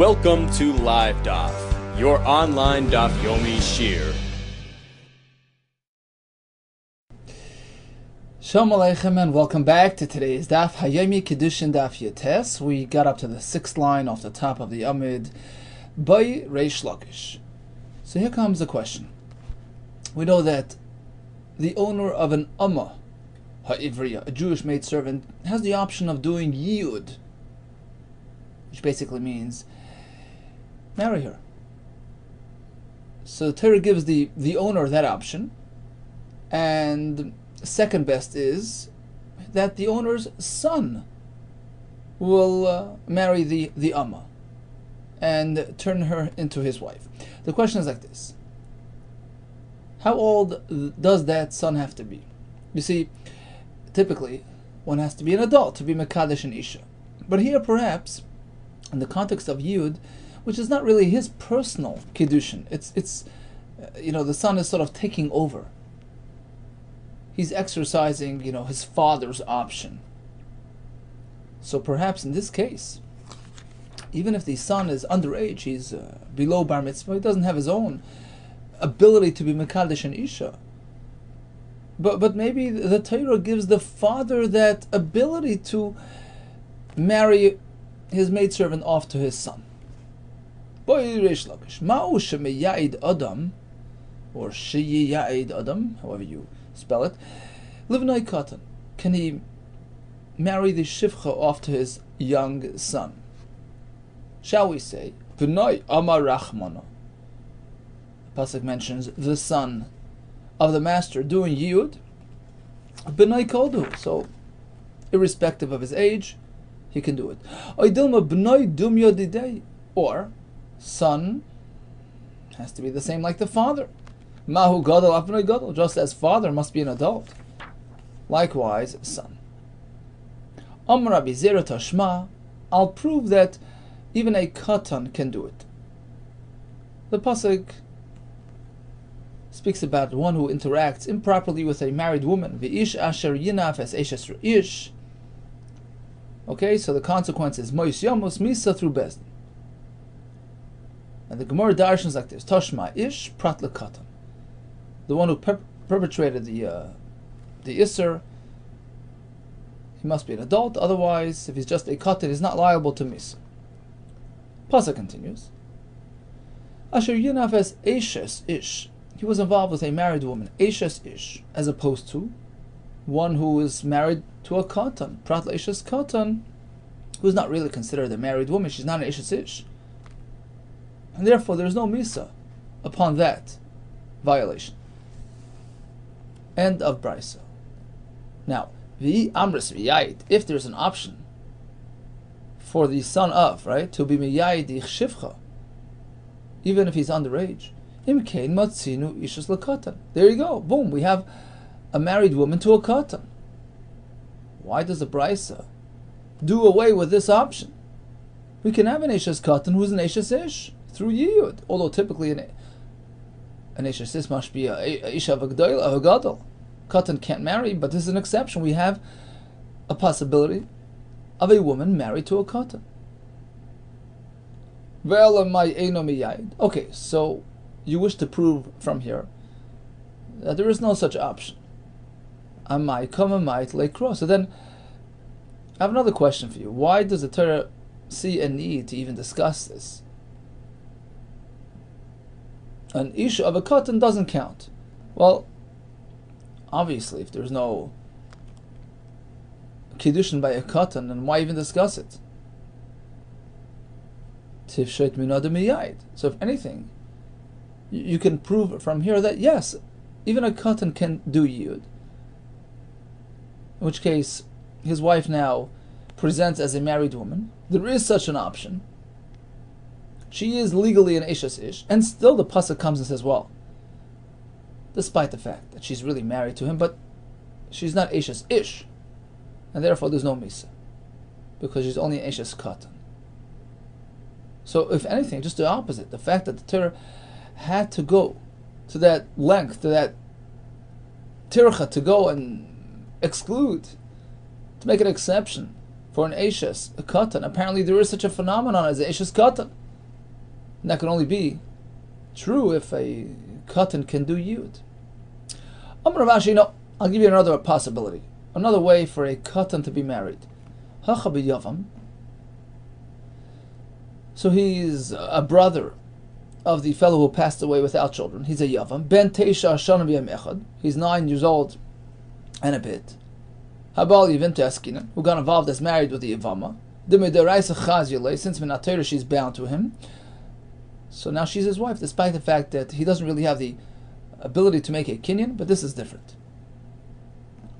Welcome to Live DAF, your online DAF Yomi Shir. Shalom Aleichem and welcome back to today's DAF Hayomi KIDDUSHIN DAF Yates. We got up to the 6th line off the top of the Amid by Reish Lakish. So here comes the question. We know that the owner of an Amma, Ha'ivriya, a Jewish maidservant, has the option of doing Yiyud, which basically means marry her. So Torah gives the owner that option, and second best is that the owner's son will marry the Amma and turn her into his wife. The question is like this. How old does that son have to be? You see, typically, one has to be an adult to be Mekadesh and Isha. But here, perhaps, in the context of Yud, which is not really his personal Kiddushin, it's the son is sort of taking over. He's exercising, his father's option. So perhaps in this case, even if the son is underage, he's below bar mitzvah, he doesn't have his own ability to be Mekadesh and Isha. But maybe the Torah gives the father that ability to marry his maidservant off to his son. Ma'u shemeya'id adam, or sheyiya'id adam, however you spell it, livnai katan. Can he marry the shivcha off to his young son? Shall we say, B'nai Amar Rachmana? The pasuk mentions the son of the master doing yiyud. B'nai koldu. So, irrespective of his age, he can do it. Oidilma b'nai dum yodidei. Or, son has to be the same like the father. Mahu gadol apnai gadol. Just as father must be an adult, likewise son. Amar Rabbi Zera Tashma. I'll prove that even a katan can do it. The pasuk speaks about one who interacts improperly with a married woman. V'ish asher yinaf es eshes ish. Okay, so the consequence is mois yamos misa through bezdin. And the Gemara darshans like this: Tashma ish prat lekatan. The one who perpetrated the isser, he must be an adult. Otherwise, if he's just a katan, he's not liable to misa. Pasuk continues. Asher yinaf es eshes ish. He was involved with a married woman, eshes ish, as opposed to one who is married to a katan, prat eshes katan, who is not really considered a married woman. She's not an eshes ish, and therefore there is no misa upon that violation. End of brisa. Now, vi amris v'yayid, if there's an option for the son of, right, to be miyayid shivcha, even if he's underage, imkein matzinu ishus lekatan. There you go. Boom. We have a married woman to a katan. Why does the brisa do away with this option? We can have an eshes katan who's an eshes ish through yiyud. Although typically an eshes ish must be a isha of a gadol. Katan can't marry, but this is an exception. We have a possibility of a woman married to a katan. Okay, so you wish to prove from here that there is no such option. Amai come amai lekro. So then, I have another question for you. Why does the Torah see a need to even discuss this? An isha of a katan doesn't count. Well, obviously, if there's no kiddushin by a katan, then why even discuss it? Tifshet minad miyayid. So if anything, you can prove from here that yes, even a katan can do yiyud. In which case, his wife now presents as a married woman. There is such an option. She is legally an eshes ish, and still the pasuk comes and says, well, despite the fact that she's really married to him, but she's not eshes ish, and therefore there's no misa, because she's only an eshes katan. So if anything, just the opposite, the fact that the Torah had to go to that length, to that tircha, to go and exclude, to make an exception for an Ashes, a katan. Apparently there is such a phenomenon as an Ashes katan. And that can only be true if a katan can do yud. Amar Rav Ashi, no, I'll give you another possibility. Another way for a katan to be married. Hacha b'yavam. So he's a brother of the fellow who passed away without children. He's a yavam. Ben teisha shana b'yam echad. He's 9 years old and a bit. Habal yivim te'askinan, who got involved as married with the yavama. D'medaraisa chaz yelei, since minatayra she's bound to him. So now she's his wife, despite the fact that he doesn't really have the ability to make a kinyan, but this is different.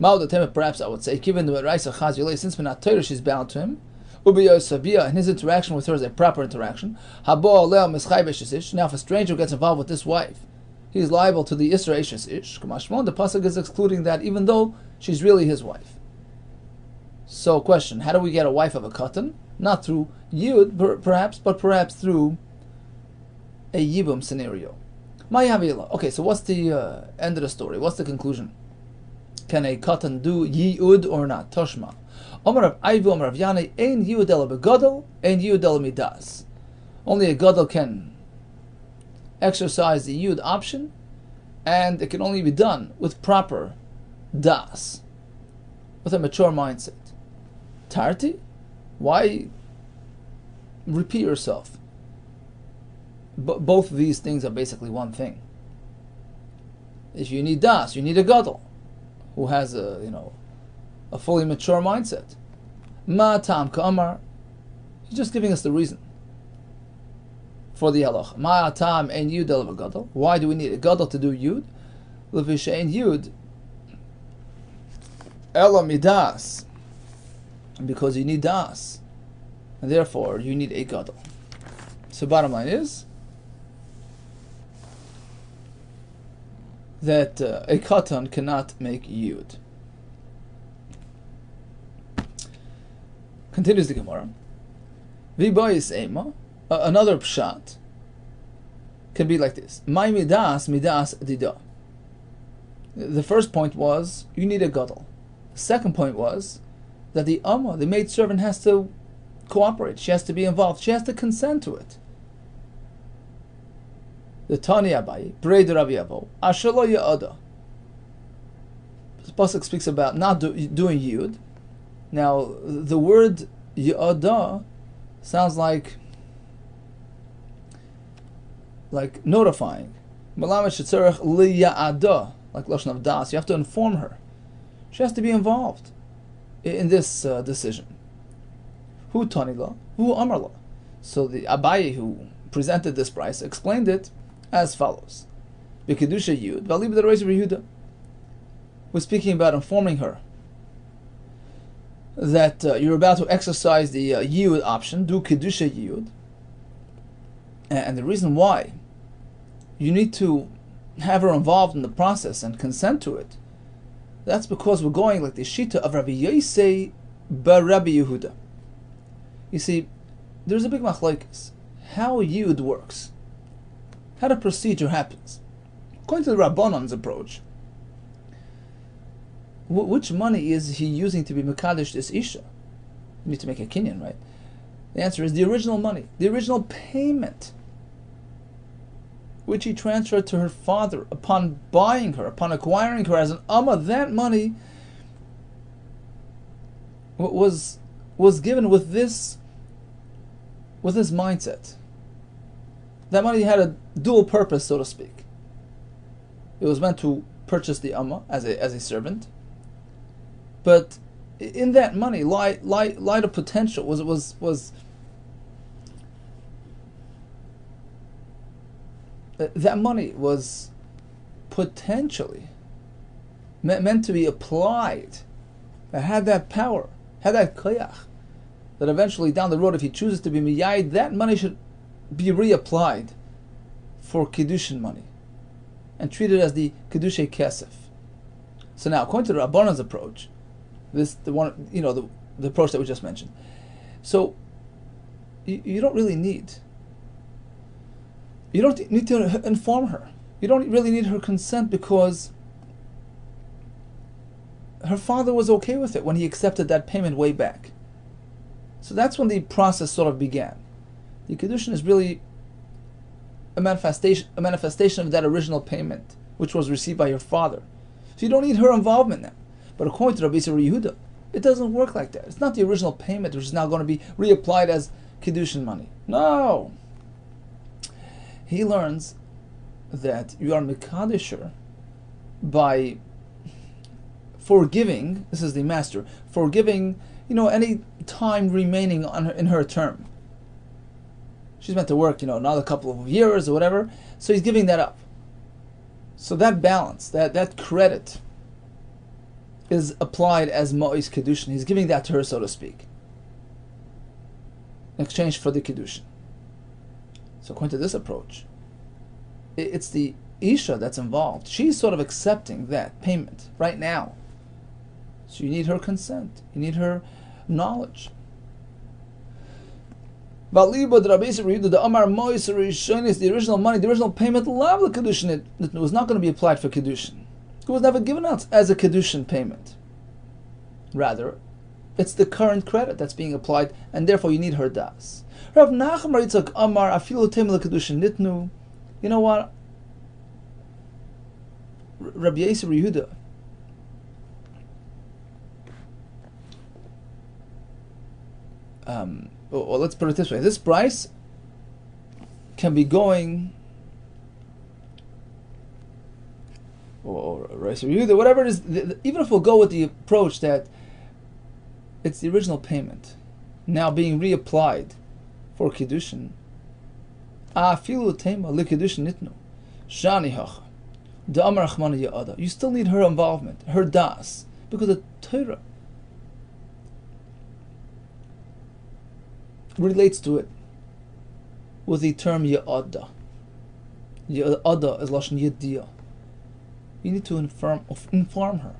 Perhaps I would say, given the Raisa Chaz Yulei, since Minat she's bound to him, and his interaction with her is a proper interaction. Now, if a stranger gets involved with this wife, he is liable to the Isra Eshes Ish. The Pasuk is excluding that, even though she's really his wife. So, question: how do we get a wife of a katan? Not through Yud, perhaps, but perhaps through a Yibum scenario. Okay, so what's the end of the story? What's the conclusion? Can a katan do Yud or not? Toshma. Omar of Aivu, Omar of Yane, Ein Yud el begadol, Ein Yud el midas. Only a gadol can exercise the Yud option, and it can only be done with proper das, with a mature mindset. Tarti? Why repeat yourself? Both of these things are basically one thing. If you need das, you need a gadol who has a fully mature mindset. Ma tam ka'amar. He's just giving us the reason for the halach. Ma tam ein yud el gadol. Why do we need a gadol to do yud? Levishein yud ela midas. Because you need das, and therefore you need a gadol. So bottom line is that a katan cannot make yud. Continues the Gemara. V'bayis ema. Another pshat can be like this: My midas dida. The first point was you need a gadol. The second point was that the amma, the maidservant, has to cooperate. She has to be involved. She has to consent to it. The Tani Abayi, Brei Rabbi Yavo, Ashalo Ya'ada. The pasuk speaks about not doing yud. Now, the word Ya'ada sounds like notifying. Malamet shetzarech liya'ada, like lashon of das. You have to inform her. She has to be involved in this decision. Who Tanila? Who Amarla? So the Abayi who presented this price explained it as follows: B'kedusha Yud, V'alib the Rabbi Yehuda was speaking about informing her that you're about to exercise the Yud option, do Kiddusha Yud, and the reason why you need to have her involved in the process and consent to it, that's because we're going like the Shita of Rabbi Yosei bar Rabbi Yehuda. You see, there's a big machlokes how Yud works, how the procedure happens. According to the Rabbanon's approach, which money is he using to be Mekadesh this Isha? You need to make a kinyan, right? The answer is the original money, the original payment, which he transferred to her father upon buying her, upon acquiring her as an Amma. That money was given with this mindset. That money had a dual purpose, so to speak. It was meant to purchase the Amma as a servant, but in that money lied a potential. That money was potentially meant to be applied. That had that power, had that koyach, that eventually down the road, if he chooses to be miyayid, that money should be reapplied for kiddushin money and treated as the kiddushay kesef. So now, according to the Rabbanon's approach, the approach that we just mentioned. So you don't really need. You don't need to inform her. You don't really need her consent because her father was okay with it when he accepted that payment way back. So that's when the process sort of began. The Kiddushin is really a manifestation of that original payment, which was received by your father. So you don't need her involvement now. But according to Rabbi Yehuda, it doesn't work like that. It's not the original payment which is now going to be reapplied as Kiddushin money. No. He learns that you are Mikadisher by forgiving, this is the master, forgiving, any time remaining in her term. She's meant to work, another couple of years or whatever, so he's giving that up. So that balance, that credit is applied as Ma'is Kiddushin. He's giving that to her, so to speak, in exchange for the Kiddushin. So according to this approach, it's the Isha that's involved. She's sort of accepting that payment right now. So you need her consent. You need her knowledge. The original money, the original payment, it was not going to be applied for Kiddushin. It was never given out as a Kiddushin payment. Rather, it's the current credit that's being applied, and therefore you need her das. You know what? Rabbi Yehuda or let's put it this way: this price can be going, or whatever it is. Even if we'll go with the approach that it's the original payment now being reapplied for Kiddushin, you still need her involvement, her das, because the Torah relates to it with the term Ya'ada. Ya'ada is Lashon Yediyah. You need to inform her.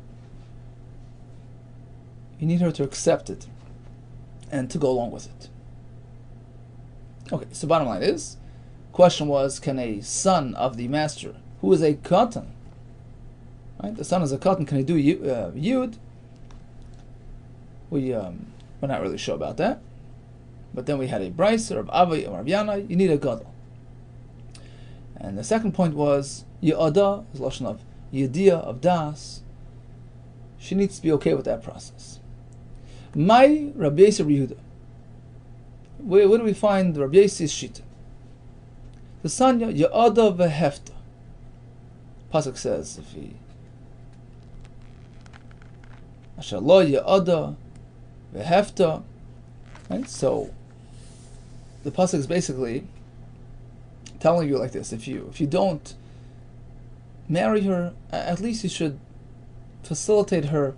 You need her to accept it and to go along with it. Okay, so bottom line is, question was, can a son of the master, who is a katan, right? The son is a katan, can he do yud? We're not really sure about that. But then we had a Bryce, or Avi, or Yana, you need a gadol. And the second point was, Ya'ada is Lashon of Yediyah, of Das. She needs to be okay with that process. My Rabbi Yehuda. Where do we find Rabbi Yesi's shita? The Sanya, Ya'ada v'hefta. Pasuk says, if he Asher lo Ya'ada v'hefta. Right? So the pasuk is basically telling you like this: if you don't marry her, at least you should facilitate her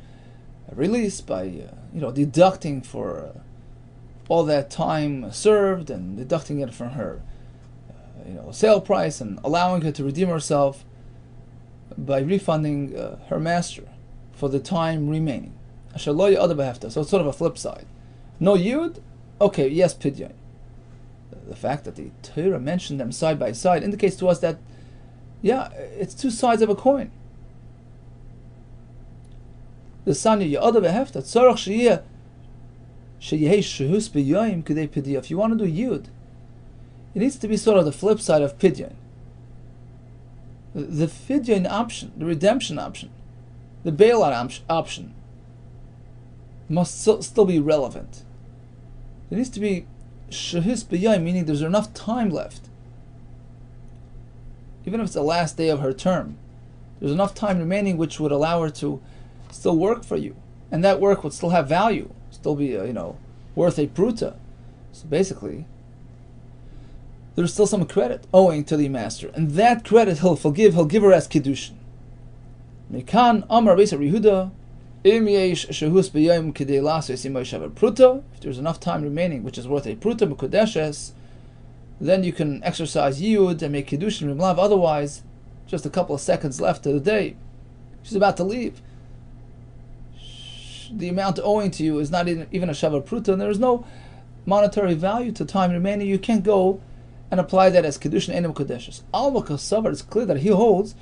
release by deducting for all that time served and deducting it from her sale price and allowing her to redeem herself by refunding her master for the time remaining. So it's sort of a flip side. No yud, okay, yes, pidyon. The fact that the Torah mentioned them side by side indicates to us that, it's two sides of a coin. The sanya ya'ada v'hefta tzarach sheyeh shehus b'yoyim k'dei pidyon. If you want to do yud, it needs to be sort of the flip side of pidyon. The pidyon option, the redemption option, the bailout option must still be relevant. There needs to be shehus b'yayim, meaning there's enough time left. Even if it's the last day of her term, there's enough time remaining which would allow her to still work for you. And that work would still have value, still be, worth a pruta. So basically, there's still some credit owing to the master. And that credit he'll give her as Kiddushin. Mekan Amar Rabbi Yehuda, if there's enough time remaining which is worth a pruta mekudeshes, then you can exercise yud and make kiddushin rimlav. Otherwise, just a couple of seconds left of the day, she's about to leave. The amount owing to you is not even a shavar pruta, and there is no monetary value to time remaining. You can't go and apply that as kiddushin enim kodeshes. Al makasavar, it's clear that he holds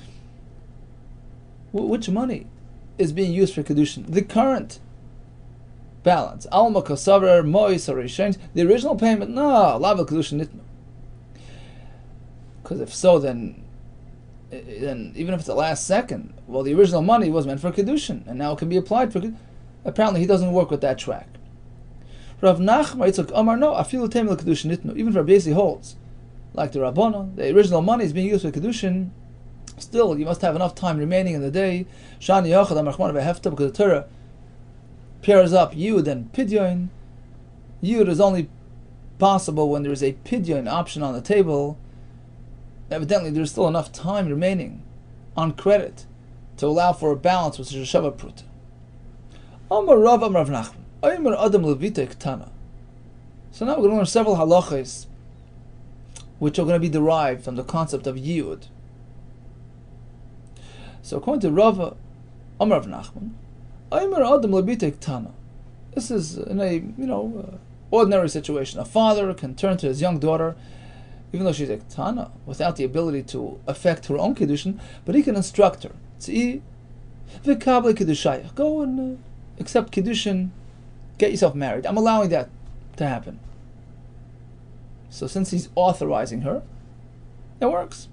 which money is being used for Kiddushin. The current balance. Alma Kasavar, Mois, or Rishain. The original payment, no, Laval Kiddushin Nitnu. Because if so, then even if it's the last second, well, the original money was meant for Kiddushin, and now it can be applied for. Apparently, he doesn't work with that track. Rav Nachman Yitzchak Amar, no, afilu temel Kiddushin nitnu. Even if Rabbi Yossi holds, like the Rabbanon, the original money is being used for Kiddushin. Still, you must have enough time remaining in the day. Shani Yachad Amrachman Vehefta, because the Torah pairs up Yud and Pidyon. Yud is only possible when there is a Pidyon option on the table. Evidently, there's still enough time remaining on credit to allow for a balance, which is a Shava Pruta. Amar Rav Amar Rav Nachman. Amar Adam Levita Ktana. So now we're going to learn several halachas which are going to be derived from the concept of Yud. So according to Rav Amar Rav Nachman, Amar Adam Levita Ktana. This is in a ordinary situation. A father can turn to his young daughter, even though she's a Ktana, without the ability to affect her own Kiddushin, but he can instruct her. Go and accept Kiddushin, get yourself married. I'm allowing that to happen. So since he's authorizing her, it works.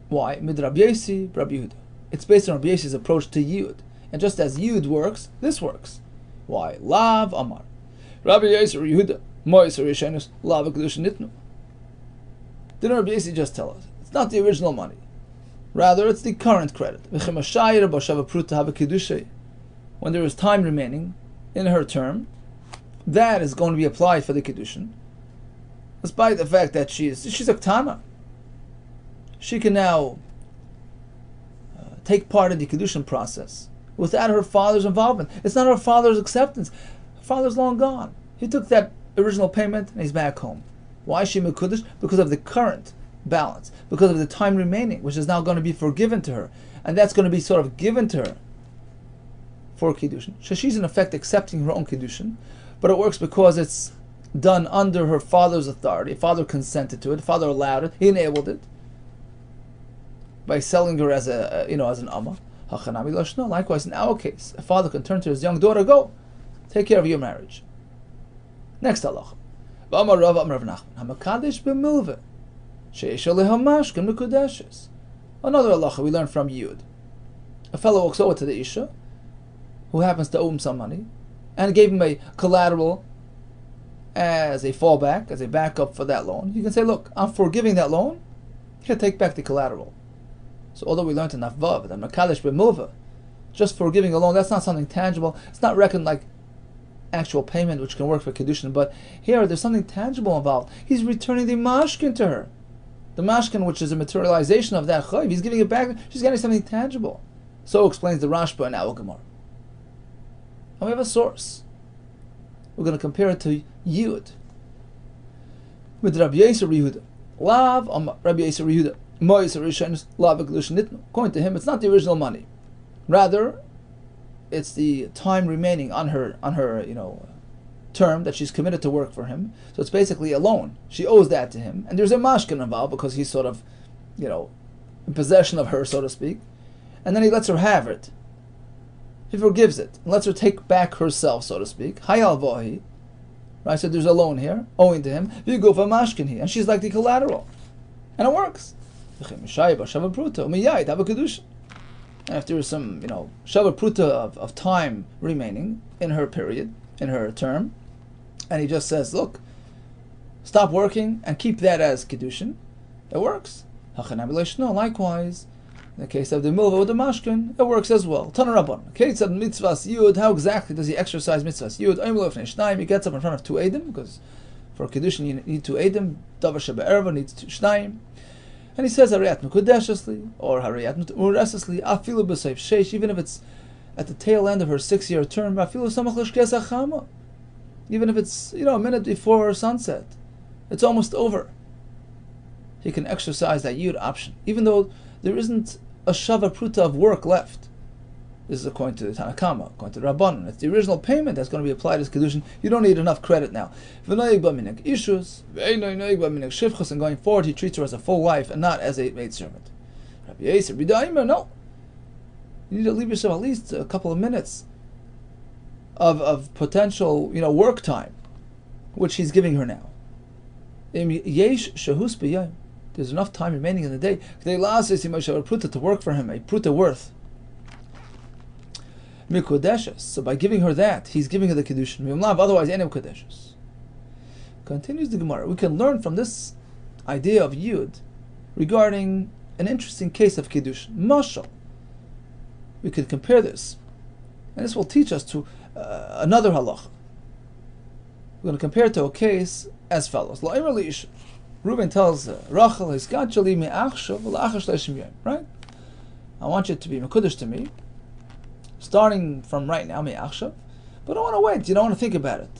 Why? Mid Rabbi Yossi, Rabbi Yehuda. It's based on Rabbi Yossi's approach to Yud. And just as Yud works, this works. Why? Lav Amar. Rabbi Yossi, Yehuda, Moiser Yeshenus, Lav Kiddushin Nitnu. Didn't Rabbi Yossi just tell us? It's not the original money. Rather, it's the current credit. When there is time remaining in her term, that is going to be applied for the Kiddushin. Despite the fact that she's a Ktana. She can now take part in the Kiddushin process without her father's involvement. It's not her father's acceptance. Her father's long gone. He took that original payment and he's back home. Why is she Mekudesh? Because of the current balance, because of the time remaining, which is now going to be forgiven to her, and that's going to be sort of given to her for Kiddushin. So she's in effect accepting her own Kiddushin, but it works because it's done under her father's authority. Father consented to it. Father allowed it. He enabled it by selling her as as an Amma. Likewise, in our case, a father can turn to his young daughter, go, take care of your marriage. Next halacha. Another halacha we learn from Yud. A fellow walks over to the Isha, who happens to owe him some money, and gave him a collateral as a fallback, as a backup for that loan. You can say, look, I'm forgiving that loan, you can take back the collateral. So although we learned in Nafvav that Makadesh B'milva, just forgiving a loan, that's not something tangible. It's not reckoned like actual payment, which can work for Kiddushin. But here, there's something tangible involved. He's returning the mashkin to her. The mashkin, which is a materialization of that chayv, he's giving it back. She's getting something tangible. So explains the Rashba in our Gemara. And we have a source. We're going to compare it to Yud. With Rabbi Yossi Yehuda. Lav Rabbi Yossi Yehuda. According to him, it's not the original money. Rather, it's the time remaining on her term that she's committed to work for him. So it's basically a loan. She owes that to him, and there's a mashkin involved because he's sort of, in possession of her, so to speak. And then he lets her have it. He forgives it and lets her take back herself, so to speak. Hayal vohi, right? So there's a loan here owing to him. You go for mashkin here, and she's like the collateral, and it works. And if there is some, Shava Pruta of time remaining in her period, in her term, and he just says, look, stop working and keep that as Kiddushin, it works. Likewise, in the case of the Milva with the Mashkin, it works as well. Tana Rabban. Mitzvahs Yud, how exactly does he exercise Mitzvahs Yud? He gets up in front of two Eidim, because for Kiddushin you need two Eidim, Davar Sheba Erva needs two Shnayim. And he says Hariyat Mekudeshesli or Hariyat Muresesli Afilu B'Seif Sheish, even if it's at the tail end of her 6-year term, Afilu Samach L'Shkes Achama, even if it's a minute before sunset, it's almost over. He can exercise that Yud option, even though there isn't a Shava Pruta of work left. This is according to the Tanakama, according to the Rabbanon. It's the original payment that's going to be applied as Kiddushin. You don't need enough credit now. And going forward, he treats her as a full wife and not as a maidservant. Rabbi Yossi, no. You need to leave yourself at least a couple of minutes of potential, work time, which he's giving her now. There's enough time remaining in the day to work for him, a pruta worth. So by giving her that, he's giving her the kiddushin. Otherwise, any kodeshes. Continues the Gemara. We can learn from this idea of Yud regarding an interesting case of kiddushin. Mashal. We could compare this, and this will teach us to another halacha. We're going to compare it to a case as follows. Reuben tells Rachel, right? I want you to be mekudesh to me, starting from right now, me'achshav, but I don't want to wait. You don't want to think about it.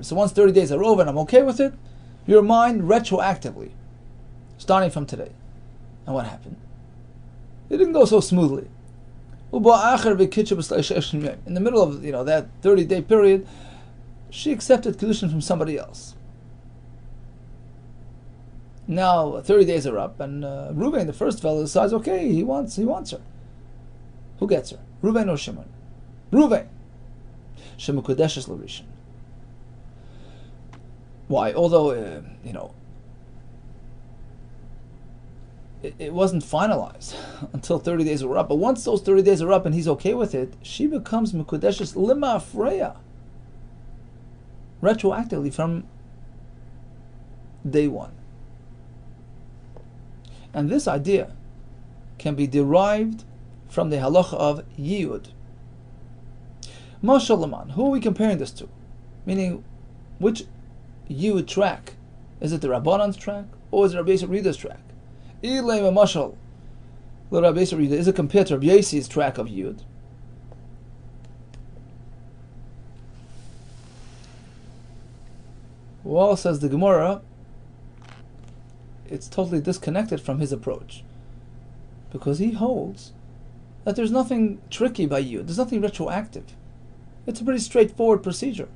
So once 30 days are over and I'm okay with it, you're mine retroactively, starting from today. And what happened? It didn't go so smoothly. In the middle of that 30-day period, she accepted kiddushin from somebody else. Now 30 days are up, and Reuben, the first fellow, decides, okay, he wants her. Who gets her? Reuben or Shimon? Reuben. Shimon kodeshes l'rishon. Why? Although it wasn't finalized until 30 days were up, but once those 30 days are up and he's okay with it, she becomes mekodeshes lima afreya, retroactively from day one. And this idea can be derived from the halacha of Yiyud. Mashal Laman, who are we comparing this to? Meaning, which Yiyud track? Is it the Rabbanan's track or is it Rabbi Yehuda's track? Ilay Mashal, Rabbi Yehuda, is it compared to Rabbi Yosef's track of Yiyud? Well, says the Gemara, it's totally disconnected from his approach, because he holds that there's nothing tricky by Yud, there's nothing retroactive. It's a pretty straightforward procedure.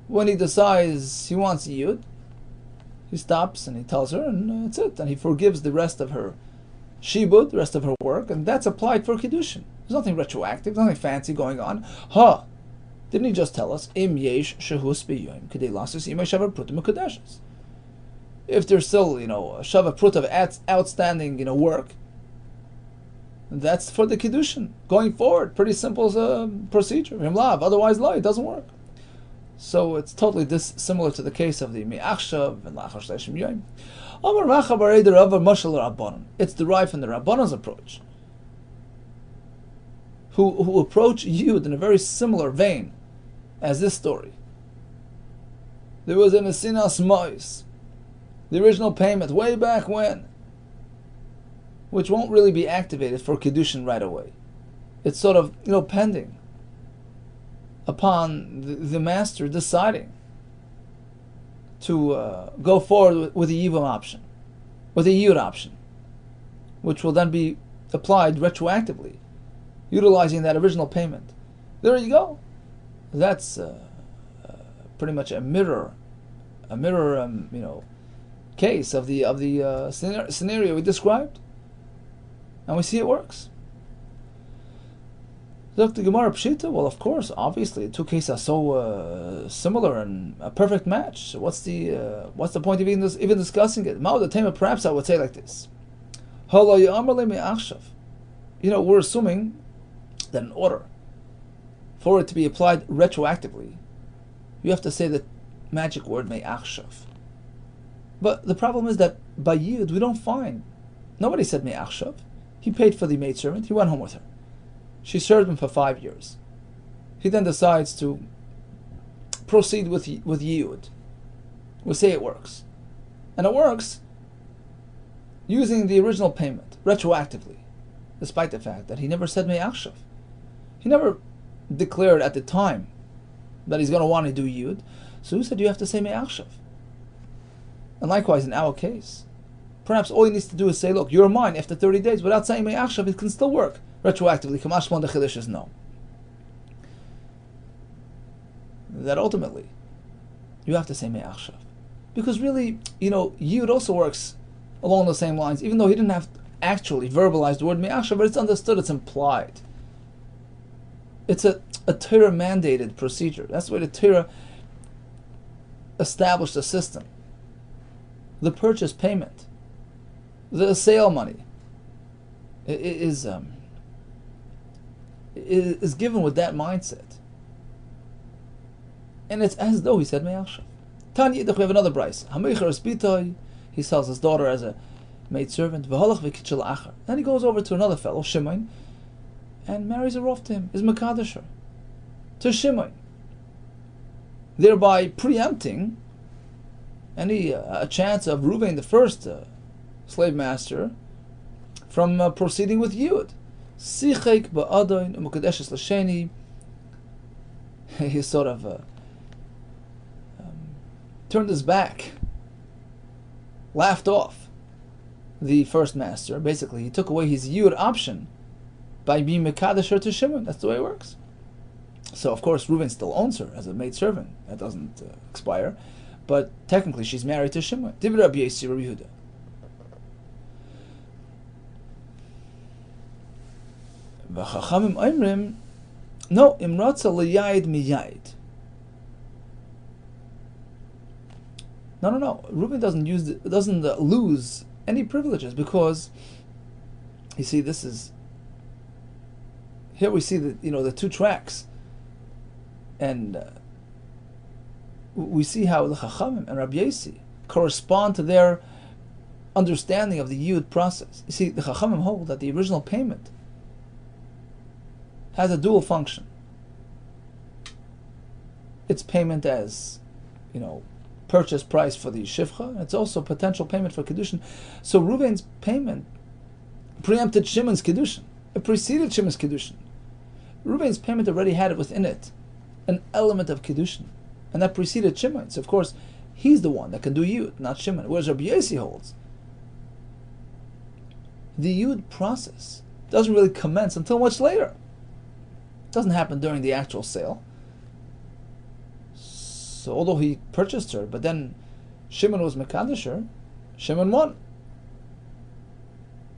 When he decides he wants Yud, he stops and he tells her, and that's it, and he forgives the rest of her shibud, the rest of her work, and that's applied for kiddushin. There's nothing retroactive, nothing fancy going on. Didn't he just tell us, Im yesh shehus b'yoyim k'dei lasus imay shavar prutim ukadeshes? If there's still, a shava prut of outstanding, work, that's for the kiddushin going forward. Pretty simple procedure. Otherwise, it doesn't work. So it's totally similar to the case of the me'achshav and lachar shleishim yoyim. It's derived from the Rabbanan's approach, who approach Yud in a very similar vein as this story. There was a mesinas mois, the original payment way back when, which won't really be activated for kiddushin right away. It's sort of pending upon the master deciding to go forward with the Yibam option, with the Yud option, which will then be applied retroactively, utilizing that original payment. There you go. That's pretty much a mirror case of the scenario we described, and we see it works. Look, the Gemara Pshita. Well, of course, obviously, the two cases are so similar and a perfect match. So what's the point of even discussing it? Perhaps I would say like this: we're assuming that in order for it to be applied retroactively, you have to say the magic word me'achshav. But the problem is that by Yud we don't find. Nobody said me'achshav. He paid for the maidservant. He went home with her. She served him for 5 years. He then decides to proceed with Yud. We say it works. And it works using the original payment, retroactively, despite the fact that he never said me'achshav. He never declared at the time that he's going to want to do Yud. So who said you have to say me'achshav? And likewise in our case, perhaps all he needs to do is say, look, you're mine after 30 days. Without saying me'achshav, it can still work retroactively. Kamashmon the Chiddush is no. That ultimately, you have to say me'achshav. Because really, Yud also works along the same lines, even though he didn't have to actually verbalize the word me'achshav, but it's understood, it's implied. It's a Torah mandated procedure. That's the way the Torah established a system. the purchase payment, the sale money, is given with that mindset. And it's as though he said Me'achshav. Tanya, we have another brayso. He sells his daughter as a maidservant. Then he goes over to another fellow, Shimon, and marries her off to him, is Makadasher, to Shimon, thereby preempting any a chance of Reuven, the first slave master, from proceeding with Yud. Sichek ba'adain u'mukadeshes l'sheni. He sort of turned his back, laughed off the first master. Basically, he took away his Yud option by being Mekadesher to Shimon. That's the way it works. So, of course, Reuven still owns her as a maidservant. That doesn't expire. But technically, she's married to Shimon. Divir Rabbi Yehuda. V'chachamim oimrim, no, imratza liyayid miyayid. No. Reuben doesn't lose any privileges, because you see, this is here we see that the two tracks, and we see how the Chachamim and Rabbi Yossi correspond to their understanding of the Yud process. You see, the Chachamim hold that the original payment has a dual function. It's payment as, purchase price for the Shivcha, and it's also potential payment for Kiddushin. So Reuven's payment preempted Shimon's Kiddushin. It preceded Shimon's Kiddushin. Reuven's payment already had it within it an element of Kiddushin, and that preceded Shimon. So of course, he's the one that can do Yud, not Shimon. Whereas Rabbi Yossi holds the Yud process doesn't really commence until much later. It doesn't happen during the actual sale. So although he purchased her, but then Shimon was Mekadesher, Shimon won.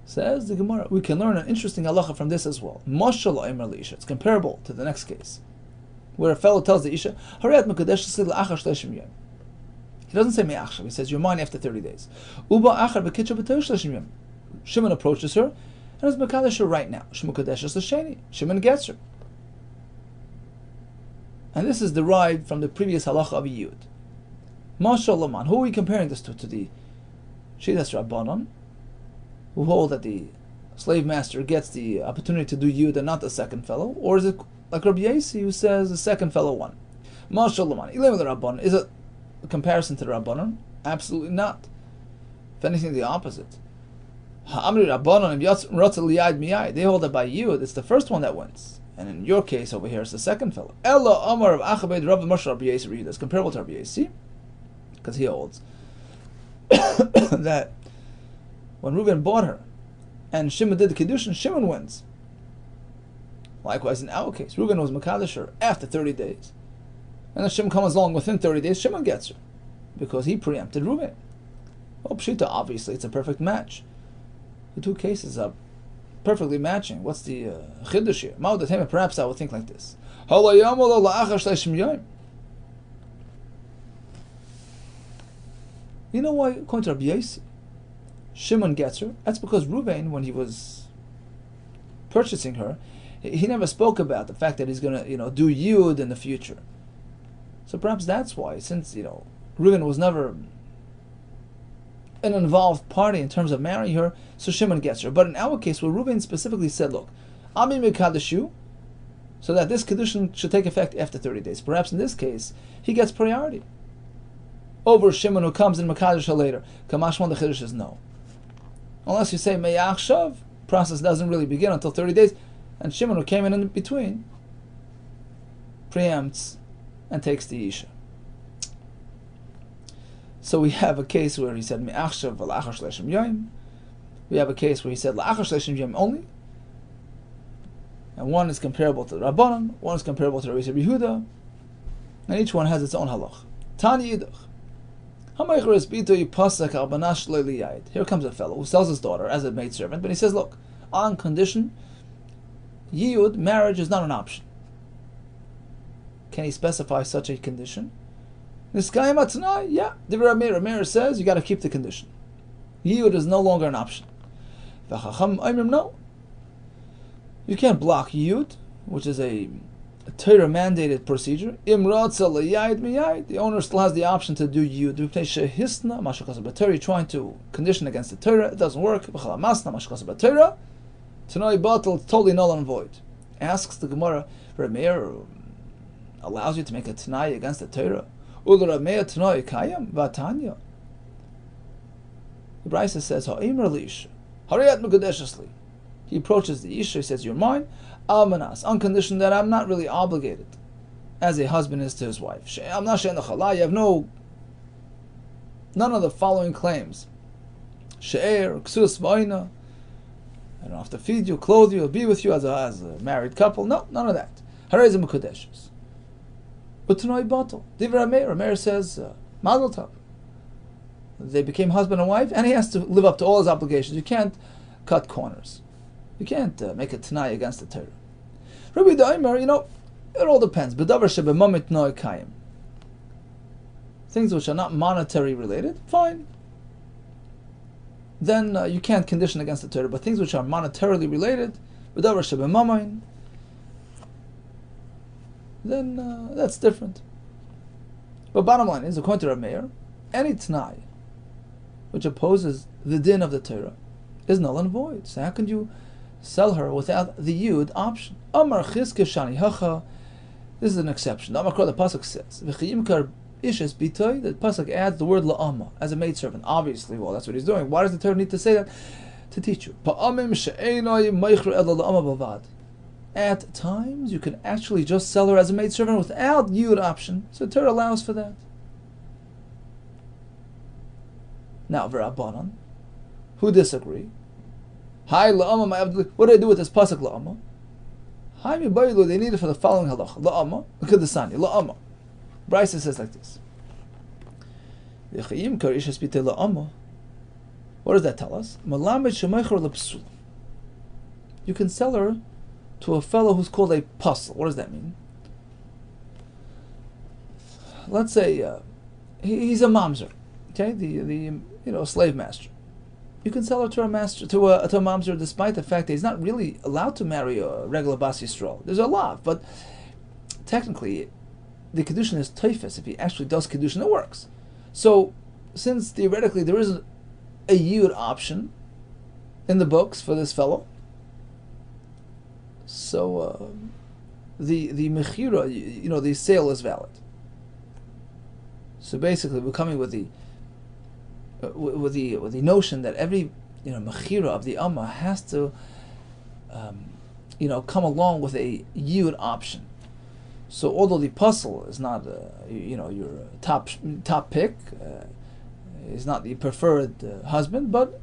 Says the Gemara, we can learn an interesting halacha from this as well. Mashal Omer Isha. It's comparable to the next case, where a fellow tells the Isha, Hariyat Mekadesh La'achar Shleshim Yom. He doesn't say Me'achshav. He says, you're mine after 30 days. Uba Achar B'kitcha B'tosh Shleshim Yom. Shimon approaches her and is Mekadesher right now. Shimon Kadeshes L'Sheni. Shimon gets her. And this is derived from the previous halacha of Yud. Mashal Laman. Who are we comparing this to? To the Shidas Rabbanon, who hold that the slave master gets the opportunity to do Yud and not the second fellow? Or is it like Rabbi Yossi, who says the second fellow won? Mashal Laman. Ilim the Rabbanon. Is it a comparison to the Rabbanon? Absolutely not. If anything, the opposite. Ha'amri Rabbanon and Rotza Liyad Miyad. They hold that by Yud, it's the first one that wins. And in your case over here, it's the second fellow. Ella Amar of Achabed Rav Moshe Rabbi Yossi. That's comparable to Rabbi Yossi, because he holds that when Reuven bought her and Shimon did the Kiddushin, Shimon wins. Likewise, in our case, Reuven was Mekadesher after 30 days. And then Shimon comes along within 30 days, Shimon gets her, because he preempted Reuven. Well, Pshita, obviously, it's a perfect match. The two cases are perfectly matching. What's the chiddush here? Perhaps I would think like this. You know why, according to Rabbi Yossi, Shimon gets her? That's because Reuven, when he was purchasing her, he never spoke about the fact that he's going to, do Yud in the future. So perhaps that's why, since, Reuven was never an involved party in terms of marrying her, so Shimon gets her. But in our case, where Reuven specifically said, look, Ami Mekadeshu, so that this Kiddushin should take effect after 30 days. Perhaps in this case, he gets priority over Shimon, who comes in Mekadesh later. Kamashman, the Chiddush is no. Unless you say Me'achshav, process doesn't really begin until 30 days, and Shimon, who came in between, preempts and takes the Isha. So we have a case where he said Me'achshav v'la'achar shleshim yom. We have a case where he said La'achar shleshim yom only. And one is comparable to the Rabbanon, one is comparable to Rabbi Yehuda, and each one has its own halach. Tani Yidduch. Here comes a fellow who sells his daughter as a maidservant, but he says, look, on condition, Yiyud, marriage is not an option. Can he specify such a condition? Niskayim Atnai, yeah. Divrei Meir says you got to keep the condition. Yiyud is no longer an option. V'chacham Oimrim, no. You can't block Yiyud, which is a Torah mandated procedure. The owner still has the option to do Yiyud. You're trying to condition against the Torah, it doesn't work. Tanoi Batal, it's totally null and void. Asks the Gemara, Rabbi Meir allows you to make a Tanai against the Torah. The Brisa says, he approaches the Isha, he says, you're mine, Almanas, on condition that I'm not really obligated, as a husband is to his wife. I'm not you have none of the following claims. She'er, Ksus, V'oina, I don't have to feed you, clothe you, be with you as a married couple. No, none of that. Harei Mekudeshes. Utanoi Batal. Divrei Meir. Meir says, Mazel Tov. They became husband and wife, and he has to live up to all his obligations. You can't cut corners. You can't make a Tanai against the Torah. Rabbi Yehuda, it all depends. B'davar shebemamit noi kayim. Things which are not monetary related, fine. Then you can't condition against the Torah. But things which are monetarily related, b'davar shebemamain, then that's different. But bottom line is, according to Rabbi Meir, any Tanai which opposes the din of the Torah is null and void. So how can you sell her without the Yud option? Amar Chizke Shani Hacha. This is an exception. The Pasuk says, V'chiyimkar Ishes Bitoy, the Pasuk adds the word La'ama as a maidservant. Obviously, well, that's what he's doing. Why does the Torah need to say that? To teach you. Pa'amim she'enoi meichru ela la'ama bavad. At times, you can actually just sell her as a maidservant without Yud option. So the Torah allows for that. Now, V'rabbanan, who disagree? Hi la'ama ma'avdli. What do I do with this pasuk la'ama? Hi mi'baylu. They need it for the following halacha. La'ama, KIDDUSHIN, la'ama. Brisa says like this. What does that tell us? You can sell her to a fellow who's called a puzzle. What does that mean? Let's say he's a mamzer, okay, the slave master. You can sell her to a master, to a mamzer, despite the fact that he's not really allowed to marry a regular bas Yisrael. There's a law, but technically, the Kiddushin is teifes. If he actually does Kiddushin, it works. So, since theoretically there isn't a Yud option in the books for this fellow, so the mechira, the sale is valid. So basically, we're coming with the notion that every mechira of the Amma has to come along with a Yud option. So although the puzzle is not your top pick, is not the preferred husband, but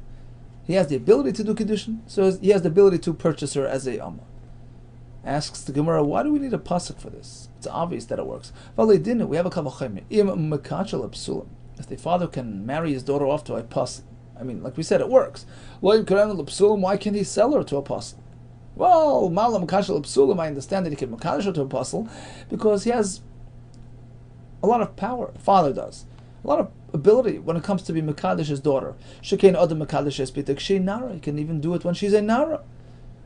he has the ability to do Kiddushin, so he has the ability to purchase her as a Amma. Asks the Gemara, why do we need a pasuk for this? It's obvious that it works. We have a kavachayim. If the father can marry his daughter off to a puzzle, like we said, it works. Why can't he sell her to a puzzle? Well, Malam Kashal Psulim, I understand that he can Makadosh her to a puzzle because he has a lot of power. Father does. A lot of ability when it comes to be Makadish's daughter. Shekain Adam Makadosh Espitek She Nara. He can even do it when she's a Nara.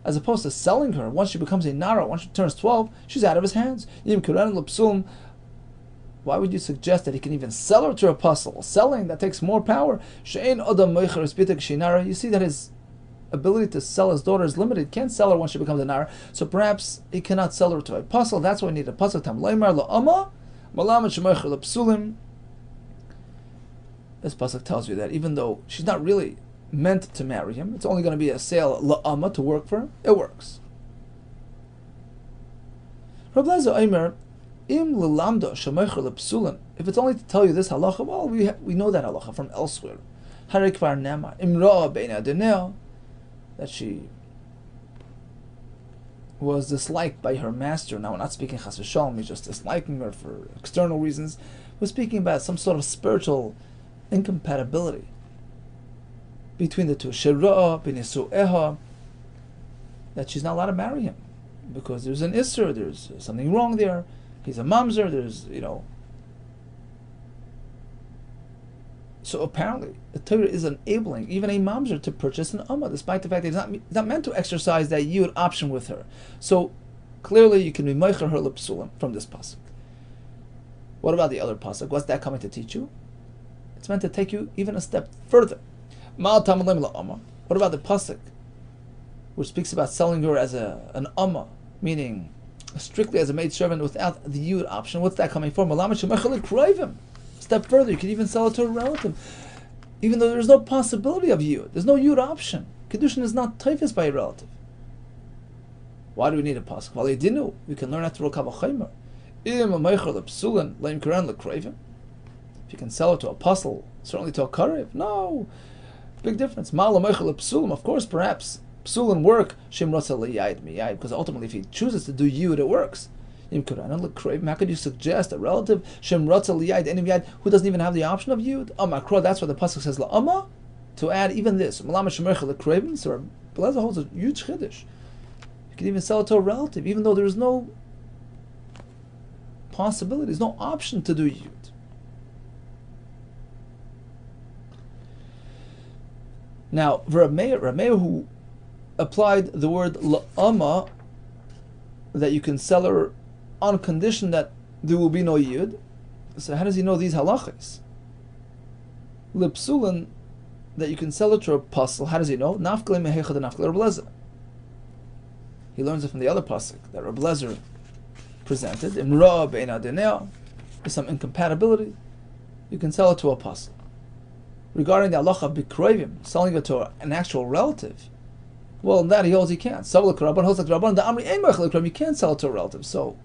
As opposed to selling her. Once she becomes a Nara, once she turns 12, she's out of his hands. Why would you suggest that he can even sell her to a puzzle? Selling, that takes more power. She'ein Adam Meicher Espitek She Nara. You see that his ability to sell his daughter is limited. He can't sell her once she becomes a nara. So perhaps he cannot sell her to a puzzle. That's why we need a puzzle. Tam leimar la'ama, malamet shemecher l'psulim. This pasuk tells you that even though she's not really meant to marry him, it's only going to be a sale la'ama to work for him. It works. Rav Lezer Omer, im l'lamda shemecher l'psulim. If it's only to tell you this halacha, well, we know that halacha from elsewhere. Harei kvar nema imra bein adonai. That she was disliked by her master. Now we're not speaking chas v'shalom, he's just disliking her for external reasons. We're speaking about some sort of spiritual incompatibility between the two. Shira'ah b'nisu'eha, that she's not allowed to marry him because there's an isser, there's something wrong there. He's a mamzer. There's So apparently, the Torah is enabling even a mamzer to purchase an amma, despite the fact that he's not meant to exercise that yud option with her. So clearly, you can be meicher her lepsulim from this pasuk. What about the other pasuk? What's that coming to teach you? It's meant to take you even a step further. What about the pasuk, which speaks about selling her as an amma, meaning strictly as a maid servant without the yud option? What's that coming from? Step further, you can even sell it to a relative, even though there's no possibility of yud. There's no yud option. Kiddushin is not taifis by a relative. Why do we need a pasuk? Well, we can learn after localfile. If you can sell it to a apostle, certainly to a karev, no. Big difference. Of course, perhaps psulin work because ultimately, if he chooses to do yud, it works. How could you suggest a relative who doesn't even have the option of yud? That's why the pasuk says la'ama, to add even this. So Belezer holds a huge chiddush. You can even sell it to a relative, even though there is no possibility, there's no option to do yud. Now, Rabbi Meir, who applied the word la'ama, that you can sell her on condition that there will be no yud. So how does he know these halachas? Lipsulin, that you can sell it to a apostle. How does he know? Nafkele mehechad and nafkele Rabbi Lezer. He learns it from the other pasuk that Rabbi Lezer presented. Imra bein adonai, there's some incompatibility. You can sell it to a apostle. Regarding the halacha of bikroivim, selling it to an actual relative, well, in that he holds he can't. You can't sell it to a relative. So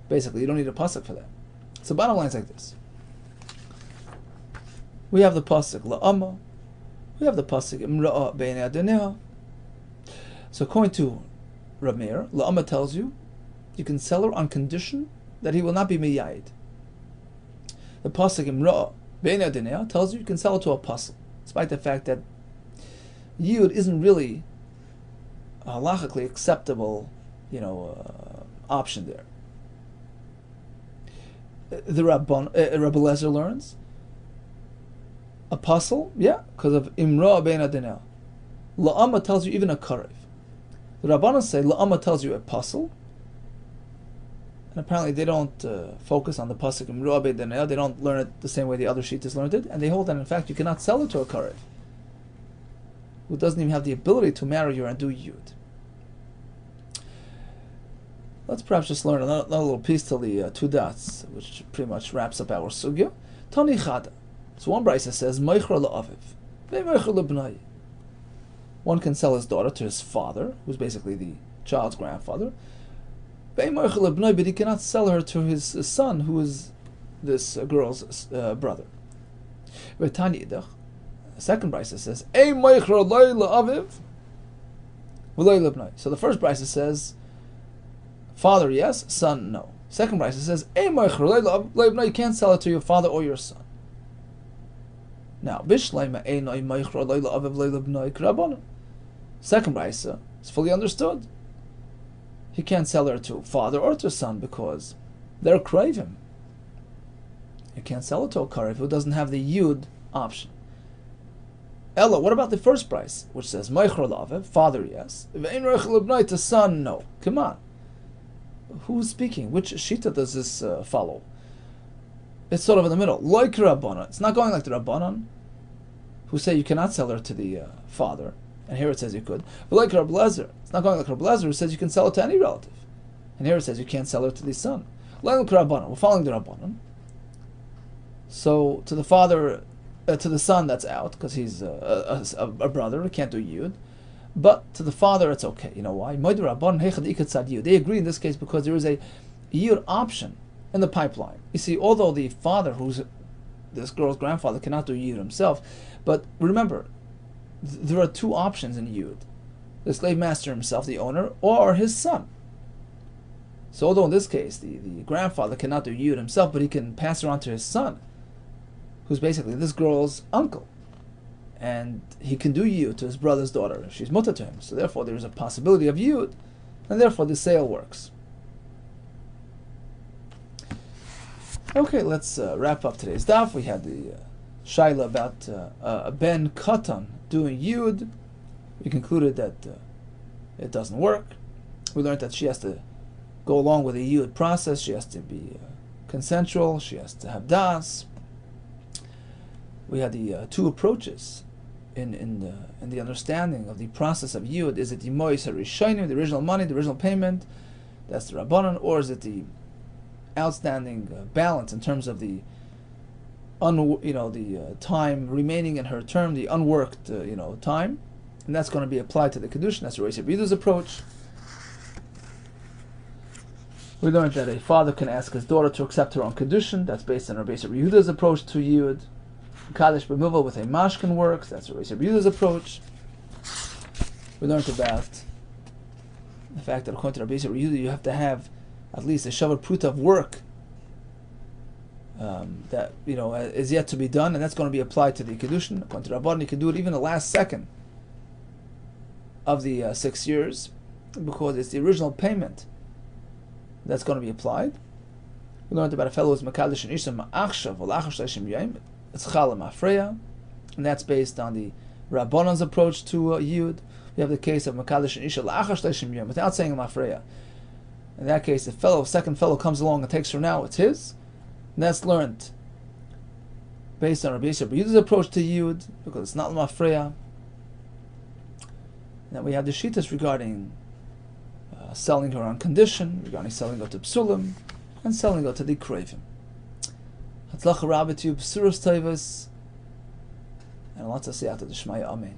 basically, you don't need a pasuk for that. So bottom line is like this. We have the pasuk la'ama. We have the pasuk imra'a bein adonai. So according to Rabbi Meir, la'ama tells you can sell her on condition that he will not be miyayid. The pasuk imra'a bein adonai tells you can sell it to a apostle, despite the fact that yud isn't really a halachically acceptable, option there. The Rabbi Lezer learns apostle, because of imra bein adonai. La'ama tells you even a karev. The Rabbanan say la'ama tells you apostle, and apparently they don't focus on the pasuk imra bein adonai. They don't learn it the same way the other shittas learned it, and they hold that in fact you cannot sell it to a karev who doesn't even have the ability to marry you and do yud. Let's perhaps just learn another little piece till the two dots, which pretty much wraps up our sugya. Tani chada. So one brisa says, Meichra la'aviv, ve'meichra lebnai. One can sell his daughter to his father, who's basically the child's grandfather. Ve'meichra lebnai, but he cannot sell her to his son, who is this girl's brother. Ve'tani idach. The second brisa says, Ei meichra lei la'aviv, v'lei lebnai. So the first brisa says, father yes, son no. Second brisa says, you can't sell it to your father or your son. Now, second brisa is fully understood. He can't sell her to father or to son because they're craving. You can't sell it to a karev who doesn't have the yud option. Ella, what about the first price, which says father yes, to son no? Come on. Who's speaking? Which shita does this follow? It's sort of in the middle. Like Rabbanan. It's not going like the Rabbanan, who say you cannot sell her to the father, and here it says you could. But like Rabbi Lezer, it's not going like Rabbi Lezer, who says you can sell it to any relative, and here it says you can't sell her to the son. Like Rabbanan, we're following the Rabbanan. So to the father, to the son, that's out because he's a brother. He can't do yud. But to the father, it's okay. You know why? They agree in this case because there is a yud option in the pipeline. You see, although the father, who's this girl's grandfather, cannot do yud himself, but remember, there are two options in yud: the slave master himself, the owner, or his son. So, although in this case the grandfather cannot do yud himself, but he can pass her on to his son, who's basically this girl's uncle. And he can do yud to his brother's daughter. She's mutter to him. So therefore there is a possibility of yud, and therefore the sale works. Okay, let's wrap up today's DAF. We had the shaila about a ben katan doing yud. We concluded that it doesn't work. We learned that she has to go along with the yud process. She has to be consensual. She has to have das. We had the two approaches in the understanding of the process of yud. Is it the mois harishonim, the original money, the original payment? That's the rabbanon, or is it the outstanding balance in terms of the time remaining in her term, the unworked time, and that's going to be applied to the kiddushin. That's Rabbi Yehuda's approach. We learned that a father can ask his daughter to accept her own kiddushin. That's based on Rabbi Yehuda's approach to yud. Kaddish b'muvah with a mashkin works. That's Rabbi Yehuda's approach. We learned about the fact that according to Rabbi Yehuda, you have to have at least a shavar pruta of work that is yet to be done, and that's going to be applied to the kiddushin. According to Rabban, you can do it even the last second of the 6 years, because it's the original payment that's going to be applied. We learned about a fellow who's mekadosh and isha ma'achshav v'lachar shleishim yom. It's chala mafreya, and that's based on the Rabbanon's approach to yud. We have the case of mekadosh and isha la'achar shleishim yom without saying mafreya. In that case, the second fellow comes along and takes her now, it's his. And that's learned based on Rabbi Yehuda's approach to yud, because it's not mafreya. Then we have the shittas regarding selling her on condition, regarding selling her to psulim, and selling her to the kravim. Hatzlacha Rabbi to you, b'suros tovos, and lots of siyata d'shmaya, amen.